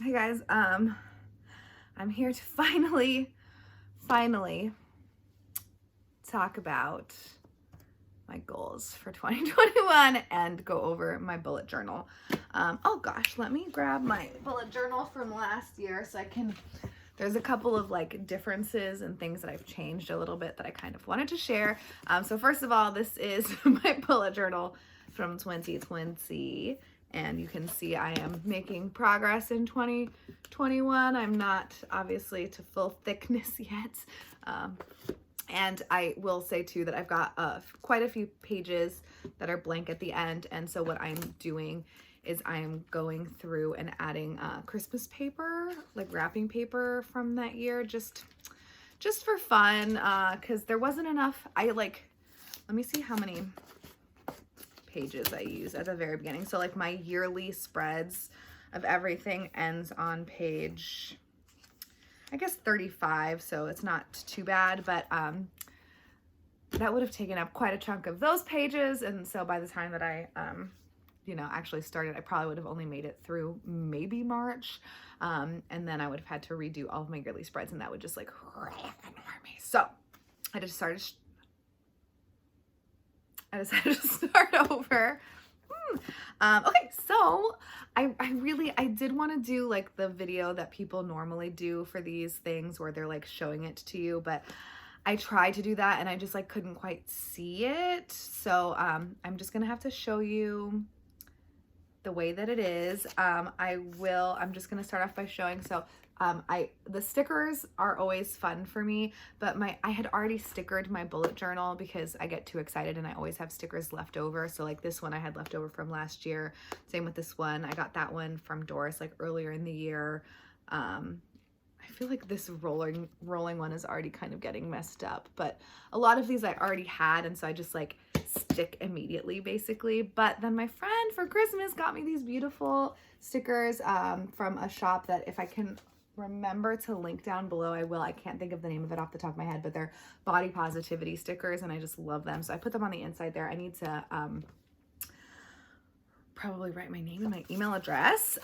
Hey guys, I'm here to finally talk about my goals for 2021 and go over my bullet journal. Oh gosh, let me grab my bullet journal from last year so I can, there's a couple of like differences and things that I've changed a little bit that I kind of wanted to share. So first of all, this is my bullet journal from 2020. And you can see I am making progress in 2021. I'm not obviously to full thickness yet. And I will say too that I've got quite a few pages that are blank at the end. And so what I'm doing is I am going through and adding Christmas paper, like wrapping paper from that year, just for fun, because there wasn't enough. Let me see how many pages I use at the very beginning. So like my yearly spreads of everything ends on page, I guess 35, so it's not too bad, but that would have taken up quite a chunk of those pages. And so by the time that I actually started, I probably would have only made it through maybe March, and then I would have had to redo all of my yearly spreads, and that would just like annoy me. So I decided to start over. Okay, so I did want to do like the video that people normally do for these things where they're like showing it to you, but I tried to do that and I just like couldn't quite see it. So I'm just gonna have to show you the way that it is. I'm just gonna start off by showing. So the stickers are always fun for me, but I had already stickered my bullet journal because I get too excited and I always have stickers left over. So like this one I had left over from last year. Same with this one. I got that one from Doris like earlier in the year. I feel like this rolling one is already kind of getting messed up, but a lot of these I already had, and so I just like stick immediately basically. But then my friend for Christmas got me these beautiful stickers from a shop that if I can remember to link down below, I will. I can't think of the name of it off the top of my head, but they're body positivity stickers and I just love them. So I put them on the inside there. I need to probably write my name and my email address.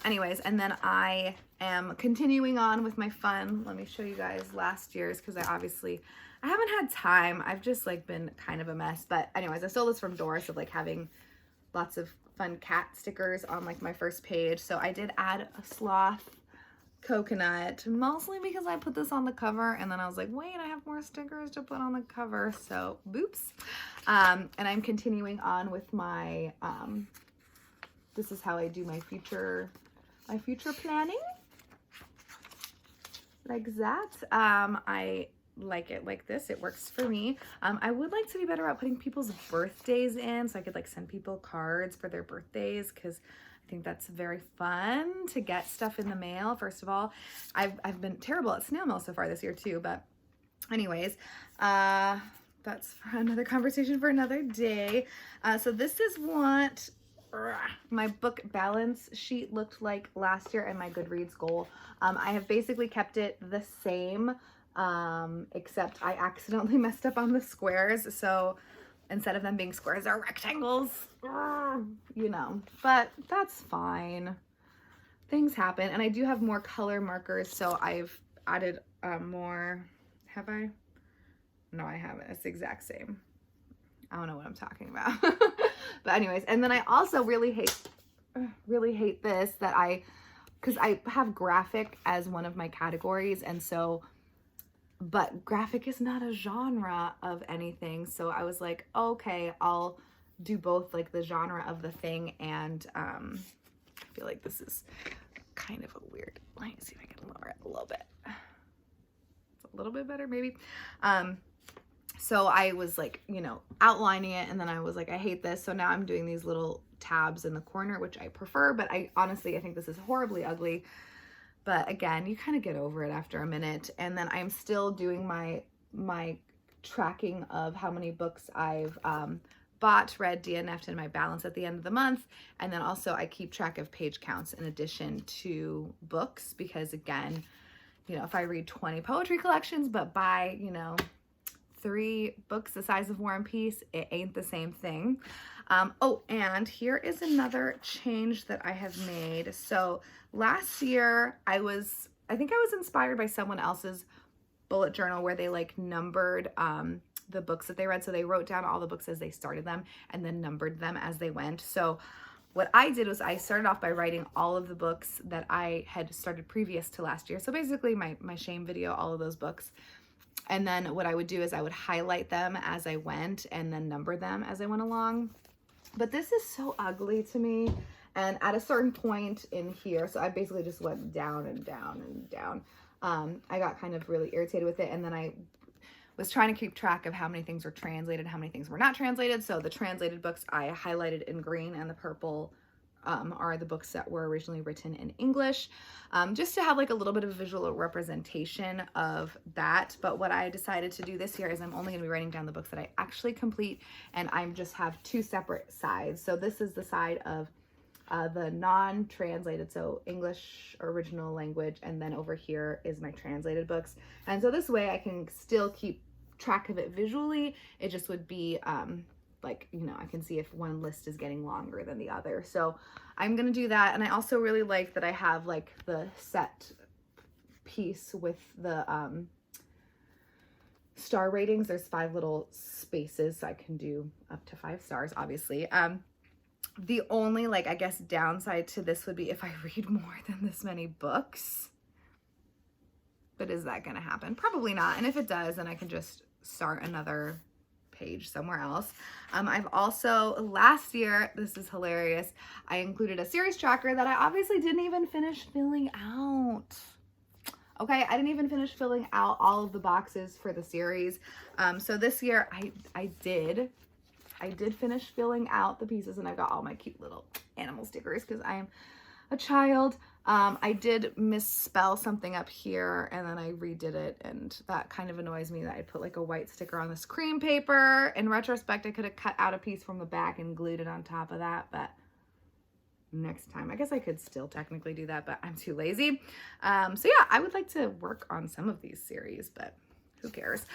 Anyways, and then I am continuing on with my fun. Let me show you guys last year's because I haven't had time. I've just like been kind of a mess. But anyways, I stole this from Doris of like having lots of fun cat stickers on like my first page. So I did add a sloth coconut, mostly because I put this on the cover and then I was like, wait, I have more stickers to put on the cover. So boops. And I'm continuing on with my, this is how I do my future planning. Like that. I like it like this. It works for me. I would like to be better at putting people's birthdays in so I could like send people cards for their birthdays because I think that's very fun to get stuff in the mail. First of all, I've been terrible at snail mail so far this year too, but anyways, that's for another conversation for another day. So this is what my book balance sheet looked like last year and my Goodreads goal. I have basically kept it the same, except I accidentally messed up on the squares. So instead of them being squares, they're rectangles, but that's fine. Things happen. And I do have more color markers. So I've added more. Have I? No, I haven't. It's the exact same. I don't know what I'm talking about. But anyways, and then I also really hate this because I have graphic as one of my categories. And so, but graphic is not a genre of anything. So I was like, okay, I'll do both like the genre of the thing. And I feel like this is kind of a weird, let me see if I can lower it a little bit. It's a little bit better maybe. So I was like, outlining it and then I was like, I hate this. So now I'm doing these little tabs in the corner, which I prefer, but I think this is horribly ugly. But again, you kind of get over it after a minute. And then I'm still doing my tracking of how many books I've bought, read, DNF'd, and my balance at the end of the month. And then also I keep track of page counts in addition to books because again, if I read 20 poetry collections but buy, 3 books the size of War and Peace. It ain't the same thing. Oh, and here is another change that I have made. So last year I think I was inspired by someone else's bullet journal where they like numbered the books that they read. So they wrote down all the books as they started them and then numbered them as they went. So what I did was I started off by writing all of the books that I had started previous to last year. So basically my shame video, all of those books. And then what I would do is I would highlight them as I went and then number them as I went along. But this is so ugly to me. And at a certain point in here, so I basically just went down and down and down. I got kind of really irritated with it. And then I was trying to keep track of how many things were translated, how many things were not translated. So the translated books I highlighted in green, and the purple are the books that were originally written in English, just to have like a little bit of visual representation of that. But what I decided to do this year is I'm only gonna be writing down the books that I actually complete, and I just have 2 separate sides. So this is the side of the non-translated, so English original language, and then over here is my translated books. And so this way I can still keep track of it visually. It just would be like, you know, I can see if one list is getting longer than the other. So I'm gonna do that. And I also really like that I have like the set piece with the star ratings. There's 5 little spaces, so I can do up to 5 stars, obviously. The only, like, I guess downside to this would be if I read more than this many books. But is that going to happen? Probably not. And if it does, then I can just start another page somewhere else. I've also, last year, this is hilarious, I included a series tracker that I obviously didn't even finish filling out. Okay, I didn't even finish filling out all of the boxes for the series. So this year I did finish filling out the pieces, and I got all my cute little animal stickers because I am a child. I did misspell something up here, and then I redid it, and that kind of annoys me that I put like a white sticker on this cream paper. In retrospect, I could have cut out a piece from the back and glued it on top of that, but next time. I guess I could still technically do that, but I'm too lazy. So yeah, I would like to work on some of these series, but who cares?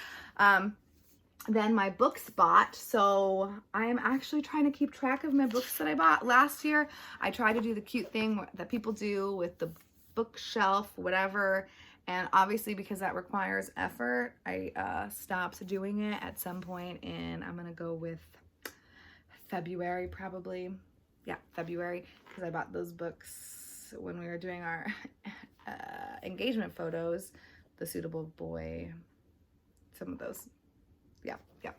Then my books bought. So I am actually trying to keep track of my books that I bought last year. I try to do the cute thing that people do with the bookshelf, whatever. And obviously because that requires effort, I stopped doing it at some point in, I'm going to go with February probably. Yeah, February, because I bought those books when we were doing our engagement photos, The Suitable Boy, some of those. Yeah.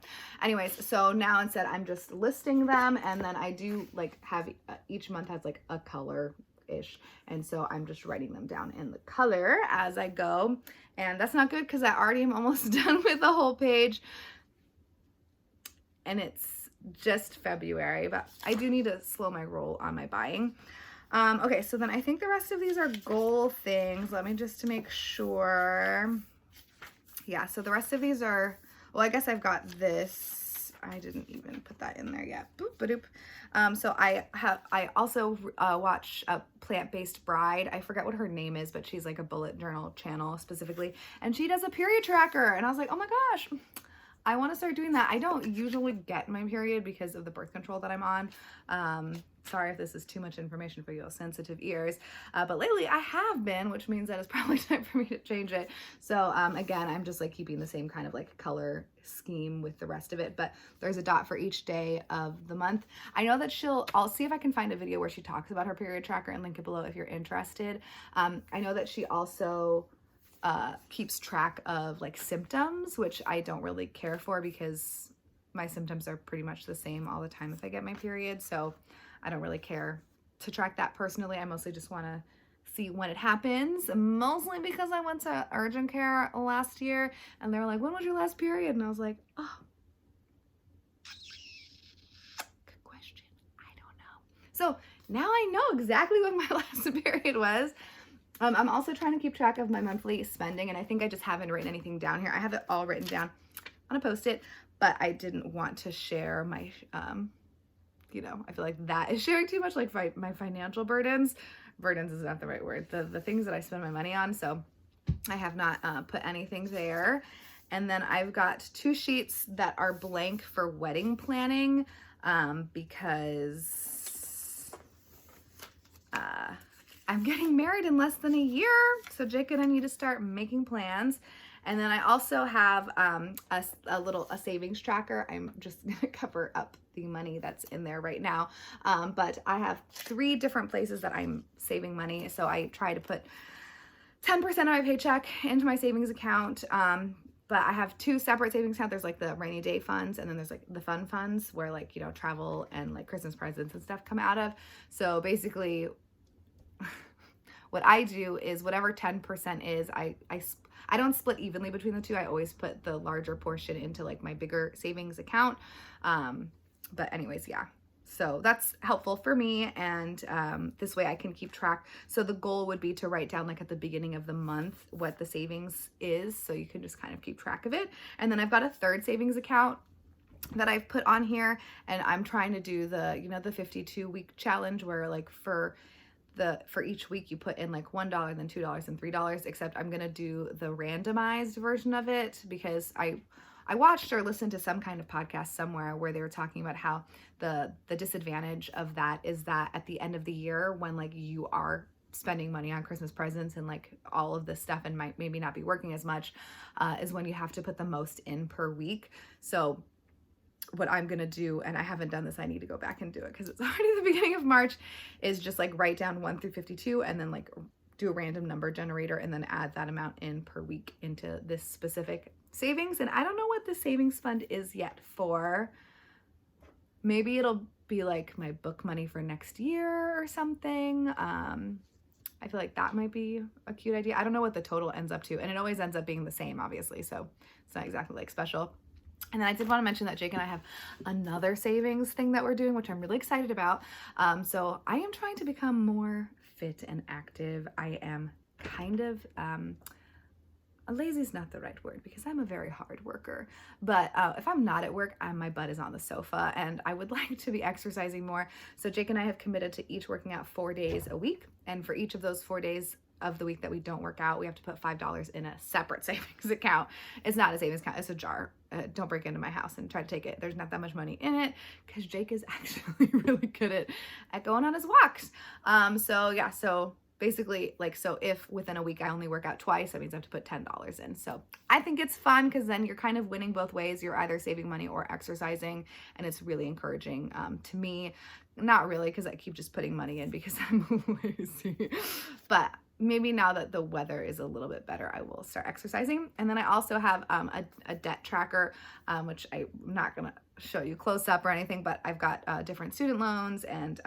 Anyways, so now instead I'm just listing them, and then I do like have each month has like a color-ish, and so I'm just writing them down in the color as I go. And that's not good because I already am almost done with the whole page, and it's just February, but I do need to slow my roll on my buying. Okay, so then I think the rest of these are goal things. Let me just to make sure. Yeah, so the rest of these are, well, I guess I've got this. I didn't even put that in there yet. Boop, ba-doop. So I also watch a Plant-Based Bride. I forget what her name is, but she's like a bullet journal channel specifically, and she does a period tracker. And I was like, oh my gosh, I want to start doing that. I don't usually get my period because of the birth control that I'm on. Sorry if this is too much information for you sensitive ears, but lately I have been, which means that it's probably time for me to change it. So again, I'm just like keeping the same kind of like color scheme with the rest of it, but there's a dot for each day of the month. I know that I'll see if I can find a video where she talks about her period tracker and link it below if you're interested. I know that she also keeps track of like symptoms, which I don't really care for because my symptoms are pretty much the same all the time if I get my period. So I don't really care to track that personally. I mostly just want to see when it happens, mostly because I went to urgent care last year and they were like, when was your last period? And I was like, oh, good question. I don't know. So now I know exactly when my last period was. I'm also trying to keep track of my monthly spending, and I think I just haven't written anything down here. I have it all written down on a Post-it, but I didn't want to share my, you know, I feel like that is sharing too much, like my financial burdens. Burdens is not the right word. The things that I spend my money on. So I have not put anything there. And then I've got 2 sheets that are blank for wedding planning because I'm getting married in less than a year. So Jake and I need to start making plans. And then I also have a savings tracker. I'm just gonna cover up the money that's in there right now. But I have 3 different places that I'm saving money. So I try to put 10% of my paycheck into my savings account. But I have 2 separate savings accounts. There's like the rainy day funds, and then there's like the fun funds where like, you know, travel and like Christmas presents and stuff come out of. So basically what I do is whatever 10% is, I don't split evenly between the 2. I always put the larger portion into like my bigger savings account. But anyways, yeah. So that's helpful for me, and this way I can keep track. So the goal would be to write down like at the beginning of the month what the savings is, so you can just kind of keep track of it. And then I've got a 3rd savings account that I've put on here, and I'm trying to do the, you know, the 52-week challenge where like for each week you put in like $1, then $2 and $3, except I'm gonna do the randomized version of it because I watched or listened to some kind of podcast somewhere where they were talking about how the disadvantage of that is that at the end of the year, when like you are spending money on Christmas presents and like all of this stuff and might maybe not be working as much, is when you have to put the most in per week. So what I'm gonna do, and I haven't done this, I need to go back and do it because it's already the beginning of March, is just like write down 1 through 52 and then like do a random number generator and then add that amount in per week into this specific savings. And I don't know what the savings fund is yet for. Maybe it'll be like my book money for next year or something. I feel like that might be a cute idea. I don't know what the total ends up to, and it always ends up being the same, obviously, so it's not exactly like special. And then I did want to mention that Jake and I have another savings thing that we're doing, which I'm really excited about. So I am trying to become more fit and active. I am kind of, lazy is not the right word because I'm a very hard worker. But if I'm not at work, my butt is on the sofa, and I would like to be exercising more. So Jake and I have committed to each working out 4 days a week. And for each of those 4 days of the week that we don't work out, we have to put $5 in a separate savings account. It's not a savings account, it's a jar. Don't break into my house and try to take it. There's not that much money in it because Jake is actually really good at going on his walks. So yeah, so basically like, so if within a week I only work out twice, that means I have to put $10 in. So I think it's fun because then you're kind of winning both ways. You're either saving money or exercising, and it's really encouraging to me. Not really, because I keep just putting money in because I'm lazy. But maybe now that the weather is a little bit better, I will start exercising. And then I also have a debt tracker, which I'm not gonna show you close up or anything, but I've got different student loans and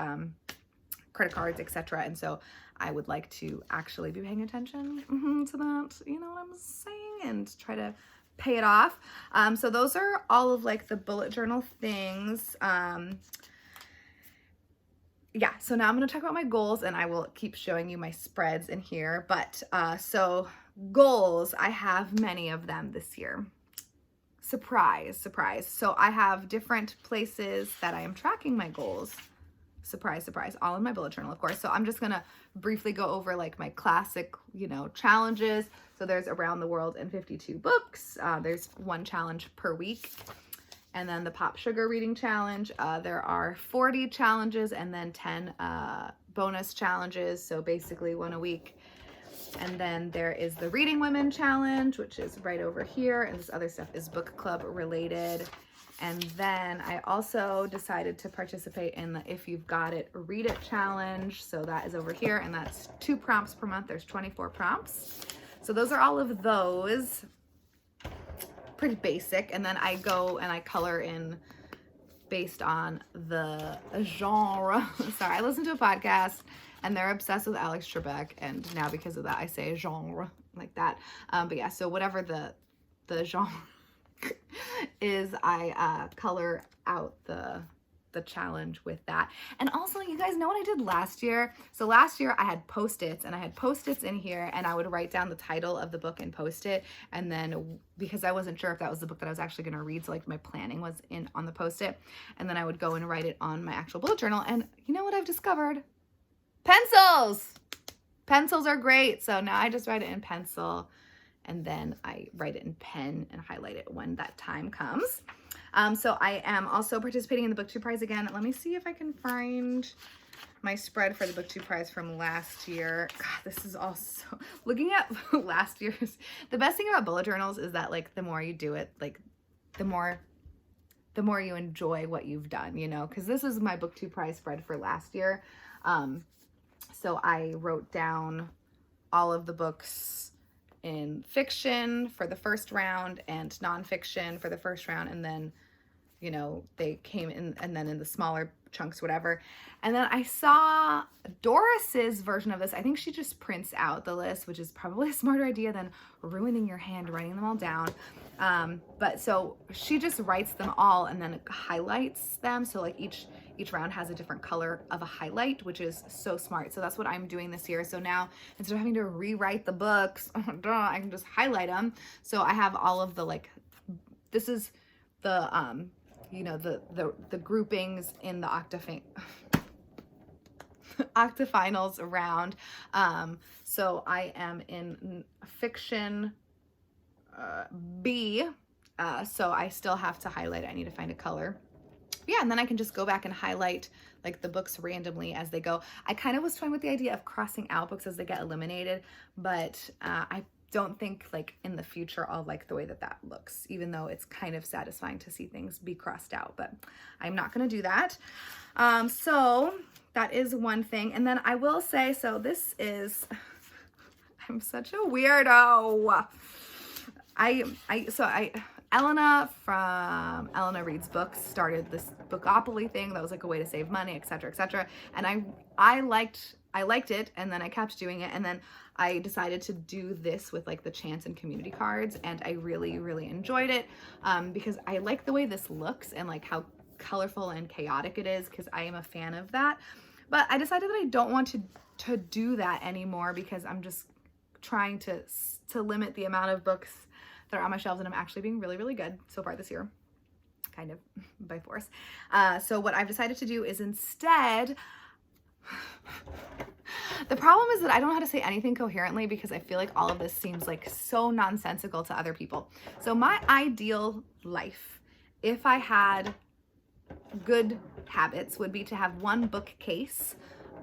credit cards, etc. And so I would like to actually be paying attention to that, you know what I'm saying, and try to pay it off. So those are all of like the bullet journal things. Yeah, so now I'm going to talk about my goals, and I will keep showing you my spreads in here. But so goals, I have many of them this year. Surprise, surprise. So I have different places that I am tracking my goals. Surprise, surprise, all in my bullet journal, of course. So I'm just going to briefly go over like my classic, you know, challenges. So there's Around the World in 52 books. There's 1 challenge per week. And then the Pop Sugar Reading Challenge. There are 40 challenges and then 10 bonus challenges. So basically 1 a week. And then there is the Reading Women Challenge, which is right over here. And this other stuff is book club related. And then I also decided to participate in the If You've Got It, Read It Challenge. So that is over here, and that's 2 prompts per month. There's 24 prompts. So those are all of those. Pretty basic. And then I go and I color in based on the genre. Sorry, I listen to a podcast and they're obsessed with Alex Trebek, and now because of that I say genre like that. But yeah, so whatever the genre is, I color out the challenge with that. And also, you guys know what I did last year? So last year I had Post-its, and I had Post-its in here, and I would write down the title of the book and Post-it, and then because I wasn't sure if that was the book that I was actually going to read, so like my planning was on the Post-it, and then I would go and write it on my actual bullet journal. And you know what I've discovered? Pencils! Pencils are great. So now I just write it in pencil, and then I write it in pen and highlight it when that time comes. So I am also participating in the Booktube Prize again. Let me see if I can find my spread for the Booktube Prize from last year. God, this is also, looking at last year's, the best thing about bullet journals is that like the more you do it, like the more you enjoy what you've done, you know, because this is my Booktube Prize spread for last year. So I wrote down all of the books in fiction for the first round and nonfiction for the first round, and then, you know, they came in and then in the smaller chunks, whatever. And then I saw Doris's version of this. I think she just prints out the list, which is probably a smarter idea than ruining your hand writing them all down. But so she just writes them all and then highlights them. So like each round has a different color of a highlight, which is so smart. So that's what I'm doing this year. So now instead of having to rewrite the books, I can just highlight them. So I have all of the, like, this is the, you know, the groupings in the octafinals round. So I am in fiction B, so I still have to highlight. I need to find a color. Yeah, and then I can just go back and highlight like the books randomly as they go. I kind of was toying with the idea of crossing out books as they get eliminated, but I don't think like in the future I'll like the way that looks, even though it's kind of satisfying to see things be crossed out, but I'm not going to do that. So that is one thing. And then I will say, so this is, I'm such a weirdo. Elena from Elena Reads Books started this Bookopoly thing that was like a way to save money, etc., etc. And I liked it, and then I kept doing it, and then I decided to do this with like the chance and community cards, and I really, really enjoyed it because I like the way this looks and like how colorful and chaotic it is, because I am a fan of that. But I decided that I don't want to do that anymore because I'm just trying to limit the amount of books that are on my shelves, and I'm actually being really, really good so far this year, kind of by force. So what I've decided to do is instead, the problem is that I don't know how to say anything coherently because I feel like all of this seems like so nonsensical to other people. So my ideal life, if I had good habits, would be to have one bookcase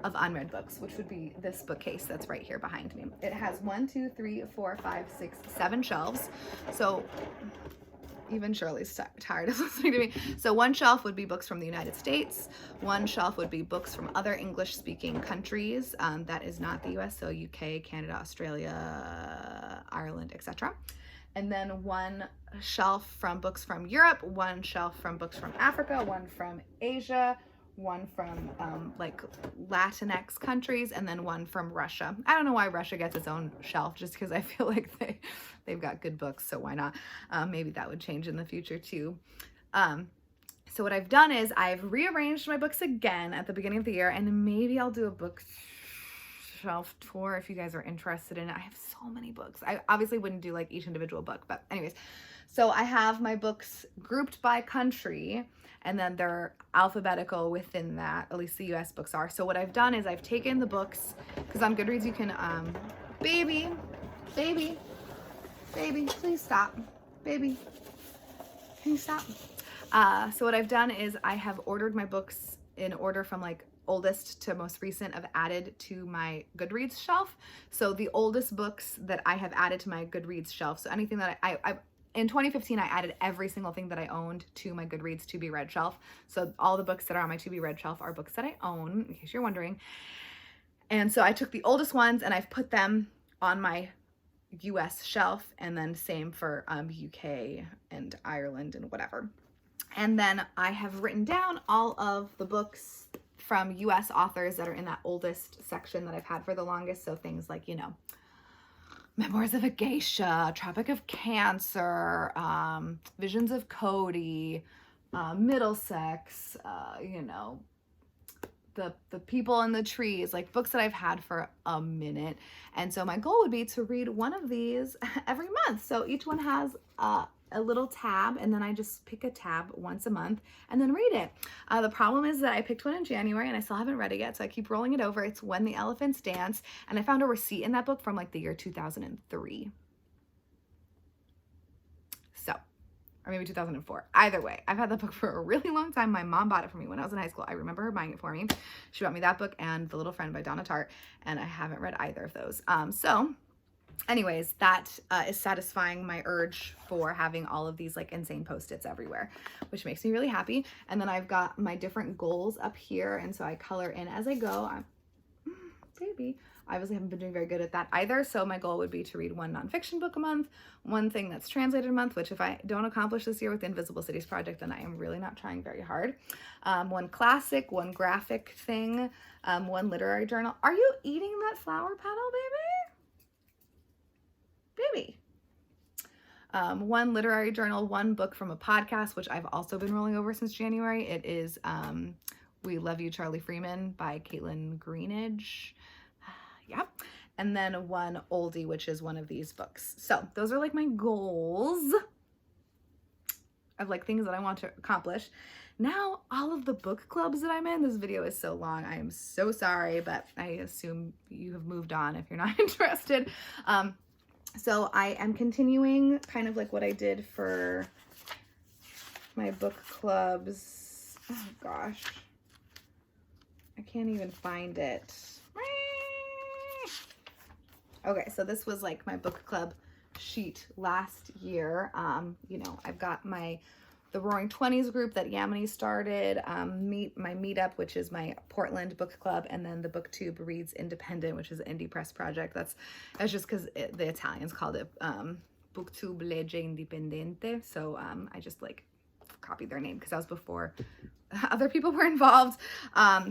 of unread books, which would be this bookcase that's right here behind me. It has 1, 2, 3, 4, 5, 6, 7 shelves. So even Shirley's tired of listening to me. So one shelf would be books from the United States. One shelf would be books from other English-speaking countries. That is not the US, so UK, Canada, Australia, Ireland, etc. And then one shelf from books from Europe, one shelf from books from Africa, one from Asia, one from like Latinx countries, and then one from Russia. I don't know why Russia gets its own shelf, just because I feel like they've got good books, so why not? Maybe that would change in the future too. So what I've done is I've rearranged my books again at the beginning of the year, and maybe I'll do a bookshelf tour if you guys are interested in it. I have so many books. I obviously wouldn't do like each individual book, but anyways. So I have my books grouped by country, and then they're alphabetical within that, at least the US books are. So what I've done is I've taken the books, because on Goodreads you can, baby, please stop. Baby, can you stop? So what I've done is I have ordered my books in order from like oldest to most recent. I've added to my Goodreads shelf. So the oldest books that I have added to my Goodreads shelf, so anything that I've in 2015, I added every single thing that I owned to my Goodreads to be read shelf. So all the books that are on my to be read shelf are books that I own, in case you're wondering. And so I took the oldest ones and I've put them on my US shelf, and then same for UK and Ireland and whatever. And then I have written down all of the books from US authors that are in that oldest section that I've had for the longest. So things like, you know, Memoirs of a Geisha, Tropic of Cancer, Visions of Cody, Middlesex, you know, the People in the Trees, like books that I've had for a minute. And so my goal would be to read one of these every month. So each one has a little tab, and then I just pick a tab once a month and then read it. The problem is that I picked one in January and I still haven't read it yet, so I keep rolling it over. It's When the Elephants Dance, and I found a receipt in that book from like the year 2003. or maybe 2004. Either way, I've had that book for a really long time. My mom bought it for me when I was in high school. I remember her buying it for me. She bought me that book and The Little Friend by Donna Tartt, and I haven't read either of those. So anyways, that is satisfying my urge for having all of these like insane post-its everywhere, which makes me really happy. And then I've got my different goals up here, and so I color in as I go. Baby, I obviously haven't been doing very good at that either. So my goal would be to read one nonfiction book a month, one thing that's translated a month, which if I don't accomplish this year with the Invisible Cities project, then I am really not trying very hard. One classic, one graphic thing, one literary journal. Are you eating that flower petal, baby? One literary journal, one book from a podcast, which I've also been rolling over since January. It is We Love You, Charlie Freeman by Caitlin Greenidge. Yeah. And then one oldie, which is one of these books. So those are like my goals of like things that I want to accomplish. Now, all of the book clubs that I'm in, this video is so long. I am so sorry, but I assume you have moved on if you're not interested. So I am continuing kind of like what I did for my book clubs. Oh gosh, I can't even find it. Okay, so this was like my book club sheet last year. You know, I've got the Roaring 20s group that Yamini started, my meetup, which is my Portland book club, and then the Booktube Reads Independent, which is an indie press project. That's just because the Italians called it Booktube Legge Indipendente. So I just like copied their name because that was before other people were involved.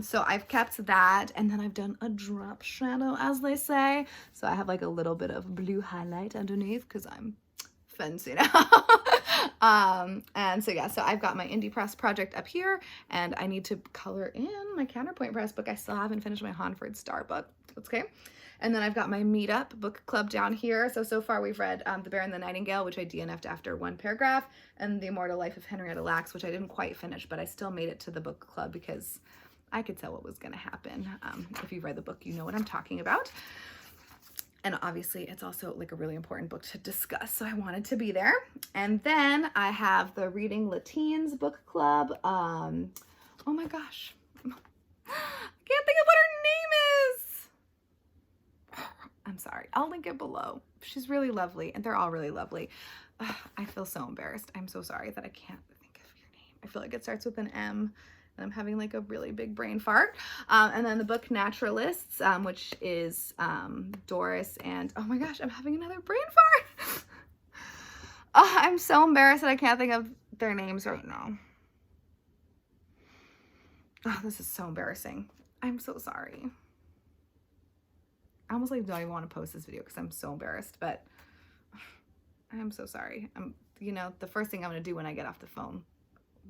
So I've kept that, and then I've done a drop shadow, as they say. So I have like a little bit of blue highlight underneath because I'm fancy now. And so yeah, so I've got my indie press project up here, and I need to color in my Counterpoint Press book. I still haven't finished my Hanford Star book. That's okay. And then I've got my meetup book club down here. So far we've read The Bear and the Nightingale, which I DNF'd after one paragraph, and The Immortal Life of Henrietta Lacks, which I didn't quite finish, but I still made it to the book club because I could tell what was going to happen. If you've read the book, you know what I'm talking about. And obviously it's also like a really important book to discuss, so I wanted to be there. And then I have the Reading Lateens book club. Oh my gosh, I can't think of what her name is. I'm sorry, I'll link it below. She's really lovely, and they're all really lovely. I feel so embarrassed. I'm so sorry that I can't think of your name. I feel like it starts with an M, and I'm having like a really big brain fart. And then the book Naturalists, which is Doris and, oh my gosh, I'm having another brain fart. I'm so embarrassed that I can't think of their names right now. Oh, this is so embarrassing. I'm so sorry. I almost like don't even want to post this video because I'm so embarrassed, but I'm so sorry. You know, the first thing I'm going to do when I get off the phone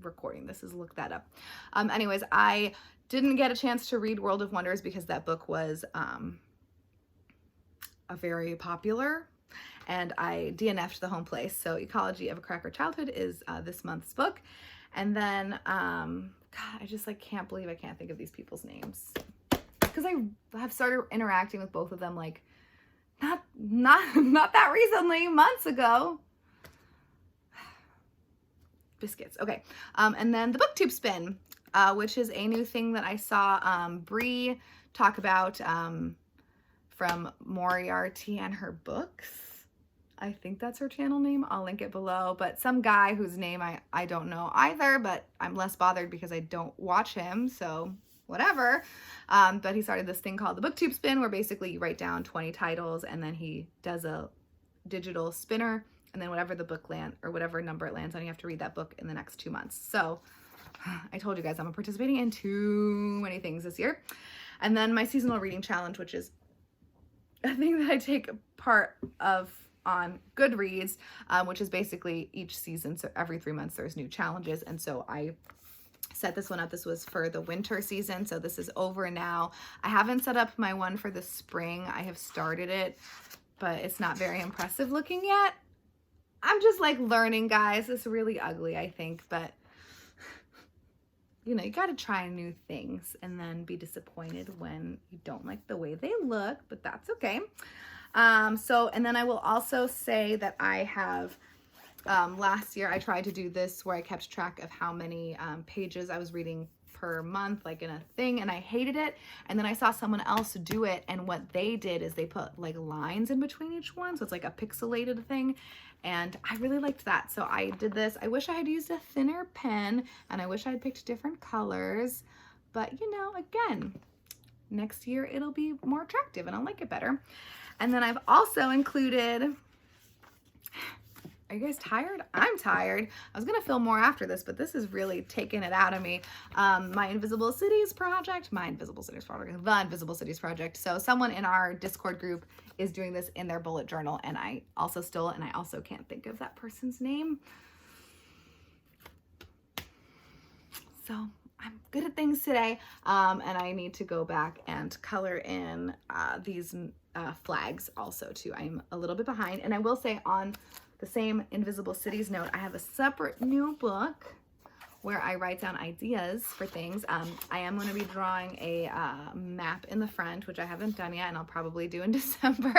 recording this is look that up. Anyways, I didn't get a chance to read World of Wonders because that book was a very popular, and I DNF'd The Home Place. So Ecology of a Cracker Childhood is this month's book. And then, God, I just like can't believe I can't think of these people's names, because I have started interacting with both of them like not that recently, months ago. Biscuits. Okay. And then the Booktube Spin, which is a new thing that I saw Bree talk about from Moriarty and her books. I think that's her channel name. I'll link it below. But some guy whose name I don't know either, but I'm less bothered because I don't watch him, so whatever. But he started this thing called the Booktube Spin, where basically you write down 20 titles and then he does a digital spinner, and then whatever the book or whatever number it lands on, you have to read that book in the next 2 months. So I told you guys I'm participating in too many things this year. And then my seasonal reading challenge, which is a thing that I take part of on Goodreads, which is basically each season, so every 3 months there's new challenges. And so I set this one up. This was for the winter season, so this is over now. I haven't set up my one for the spring. I have started it, but it's not very impressive looking yet. I'm just like learning, guys. It's really ugly, I think, but you know, you got to try new things and then be disappointed when you don't like the way they look, but that's okay. And then I will also say that I have Last year I tried to do this where I kept track of how many pages I was reading per month, like in a thing, and I hated it. And then I saw someone else do it, and what they did is they put like lines in between each one, so it's like a pixelated thing, and I really liked that. So I did this. I wish I had used a thinner pen, and I wish I had picked different colors, but you know, again, next year it'll be more attractive and I'll like it better. And then I've also included, are you guys tired? I'm tired. I was gonna film more after this, but this is really taking it out of me. The Invisible Cities Project. So someone in our Discord group is doing this in their bullet journal, and I also stole it, and I also can't think of that person's name. So I'm good at things today, and I need to go back and color in these flags also too. I'm a little bit behind, and I will say on the same Invisible Cities note, I have a separate new book where I write down ideas for things. I am going to be drawing a map in the front, which I haven't done yet, and I'll probably do in December.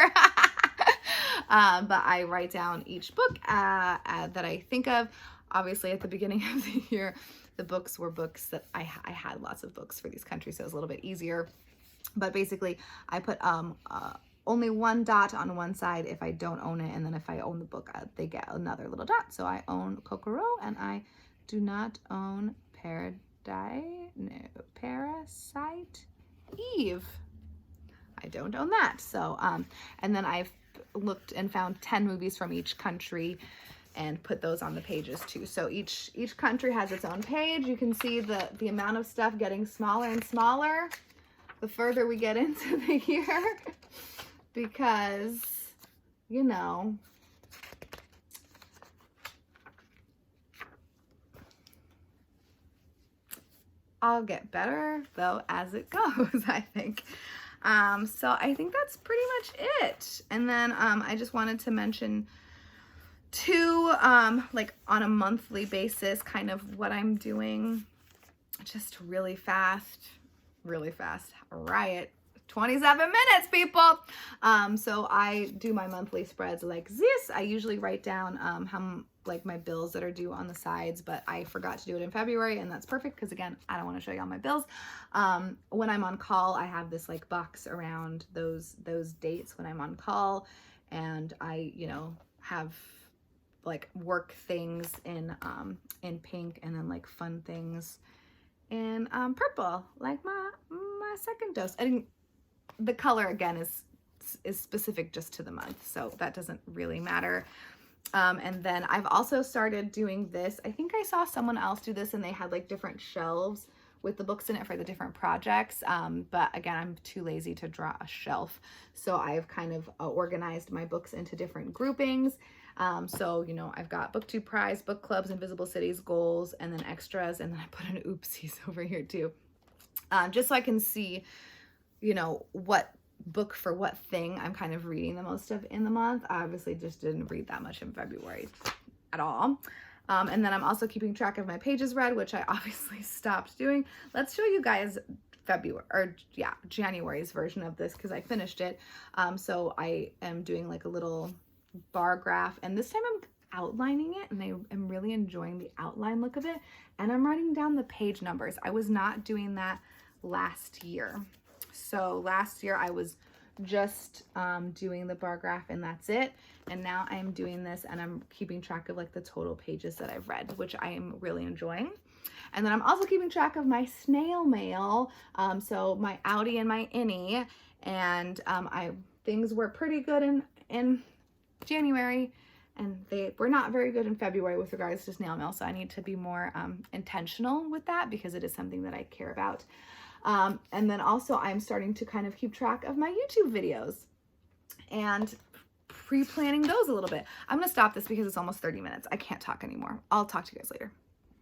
But I write down each book that I think of. Obviously, at the beginning of the year, the books were books that I had lots of books for these countries, so it was a little bit easier. But basically, I put only one dot on one side if I don't own it, and then if I own the book, they get another little dot. So I own Kokoro, and I do not own Parasite Eve. I don't own that. So and then I've looked and found 10 movies from each country and put those on the pages too. So each country has its own page. You can see the amount of stuff getting smaller and smaller the further we get into the year, because, you know, I'll get better though as it goes, I think. So I think that's pretty much it. And then I just wanted to mention too, like on a monthly basis, kind of what I'm doing, just really fast, riot. 27 minutes, people. So I do my monthly spreads like this. I usually write down how like my bills that are due on the sides, but I forgot to do it in February, and that's perfect because again, I don't want to show you all my bills. When I'm on call, I have this like box around those dates when I'm on call, and I, you know, have like work things in pink, and then like fun things in purple, like my second dose. The color again is specific just to the month, so that doesn't really matter. And then I've also started doing this. I think I saw someone else do this, and they had like different shelves with the books in it for the different projects. But again, I'm too lazy to draw a shelf, so I've kind of organized my books into different groupings. So, you know, I've got Booktube Prize, book clubs, Invisible Cities, goals, and then extras, and then I put an oopsies over here too, just so I can see, you know, what book for what thing I'm kind of reading the most of in the month. I obviously just didn't read that much in February at all. And then I'm also keeping track of my pages read, which I obviously stopped doing. Let's show you guys January's version of this, because I finished it. So I am doing like a little bar graph, and this time I'm outlining it, and I am really enjoying the outline look of it, and I'm writing down the page numbers. I was not doing that last year. So last year I was just doing the bar graph, and that's it. And now I'm doing this, and I'm keeping track of like the total pages that I've read, which I am really enjoying. And then I'm also keeping track of my snail mail, so my outie and my innie, and things were pretty good in January, and they were not very good in February with regards to snail mail, so I need to be more intentional with that, because it is something that I care about. And then also I'm starting to kind of keep track of my YouTube videos and pre-planning those a little bit. I'm going to stop this because it's almost 30 minutes. I can't talk anymore. I'll talk to you guys later.